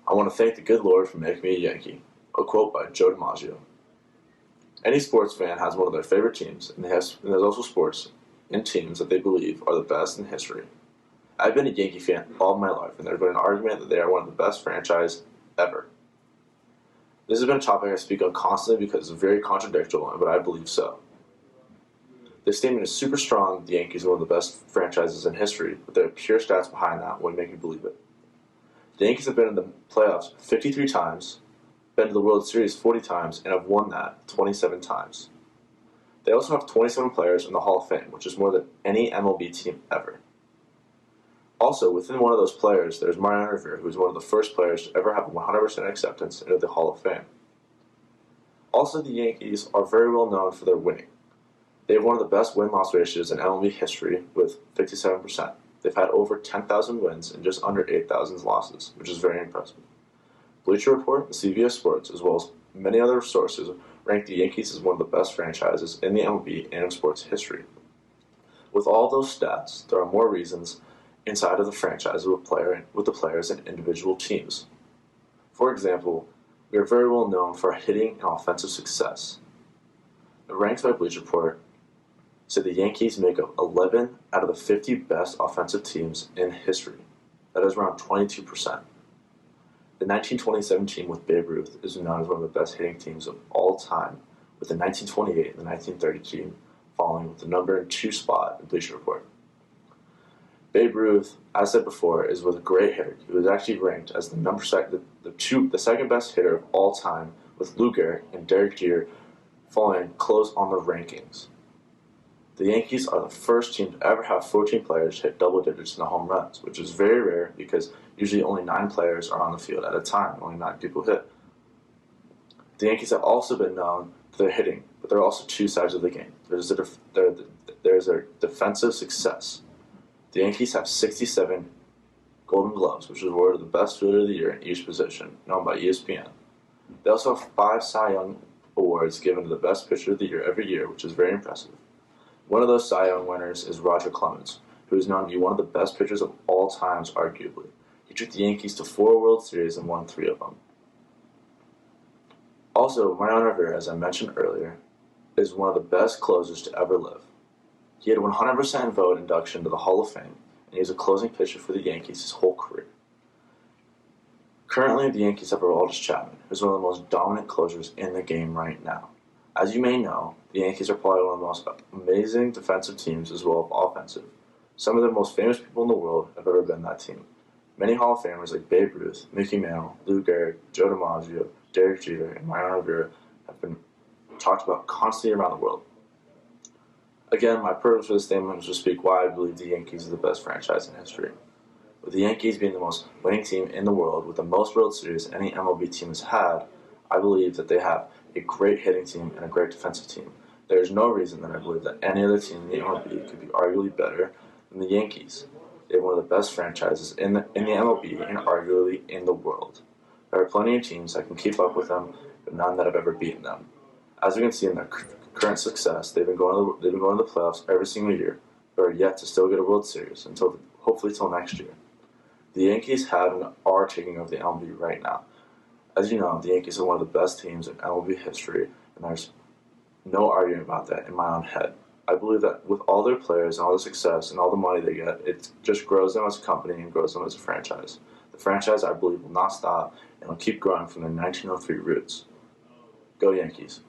I want to thank the good Lord for making me a Yankee, a quote by Joe DiMaggio. Any sports fan has one of their favorite teams, and there's also sports and teams that they believe are the best in history. I've been a Yankee fan all my life, and there's been an argument that they are one of the best franchise ever. This has been a topic I speak on constantly because it's very contradictory, but I believe so. This statement is super strong. The Yankees are one of the best franchises in history, but there are pure stats behind that would make me believe it. The Yankees have been in the playoffs 53 times, been to the World Series 40 times, and have won that 27 times. They also have 27 players in the Hall of Fame, which is more than any MLB team ever. Also, within one of those players, there's Mariano Rivera, who is one of the first players to ever have 100% acceptance into the Hall of Fame. Also, the Yankees are very well known for their winning. They have one of the best win-loss ratios in MLB history with 57%. They've had over 10,000 wins and just under 8,000 losses, which is very impressive. Bleacher Report and CBS Sports, as well as many other sources, rank the Yankees as one of the best franchises in the MLB and in sports history. With all those stats, there are more reasons inside of the franchise with the players and individual teams. For example, we are very well known for our hitting and offensive success. The ranks by Bleacher Report said the Yankees make up 11 out of the 50 best offensive teams in history. That is around 22%. The 1927 team with Babe Ruth is known as one of the best hitting teams of all time, with the 1928 and the 1930 team following with the number 2 spot in Bleacher Report. Babe Ruth, as I said before, is a great hitter. He was actually ranked as the second best hitter of all time, with Lou Gehrig and Derek Jeter following close on the rankings. The Yankees are the first team to ever have 14 players hit double digits in the home runs, which is very rare because usually only 9 players are on the field at a time, only 9 people hit. The Yankees have also been known for their hitting, but there are also two sides of the game. There's their defensive success. The Yankees have 67 Golden Gloves, which is awarded the best fielder of the year in each position, known by ESPN. They also have 5 Cy Young awards given to the best pitcher of the year every year, which is very impressive. One of those Cy Young winners is Roger Clemens, who is known to be one of the best pitchers of all times, arguably. He took the Yankees to 4 World Series and won 3 of them. Also, Mariano Rivera, as I mentioned earlier, is one of the best closers to ever live. He had 100% vote induction to the Hall of Fame, and he was a closing pitcher for the Yankees his whole career. Currently, the Yankees have Aroldis Chapman, who is one of the most dominant closers in the game right now. As you may know, the Yankees are probably one of the most amazing defensive teams as well as offensive. Some of the most famous people in the world have ever been that team. Many Hall of Famers like Babe Ruth, Mickey Mantle, Lou Gehrig, Joe DiMaggio, Derek Jeter, and Mariano Rivera have been talked about constantly around the world. Again, my purpose for this statement was to speak why I believe the Yankees are the best franchise in history. With the Yankees being the most winning team in the world with the most World Series any MLB team has had, I believe that they have a great hitting team and a great defensive team. There is no reason that I believe that any other team in the MLB could be arguably better than the Yankees. They have one of the best franchises in the MLB and arguably in the world. There are plenty of teams that can keep up with them, but none that have ever beaten them. As we can see in their current success, they've been going to the playoffs every single year, but are yet to still get a World Series hopefully till next year. The Yankees have and are taking over the MLB right now. As you know, the Yankees are one of the best teams in MLB history, and there's no arguing about that in my own head. I believe that with all their players and all the success and all the money they get, it just grows them as a company and grows them as a franchise. The franchise, I believe, will not stop and will keep growing from their 1903 roots. Go Yankees.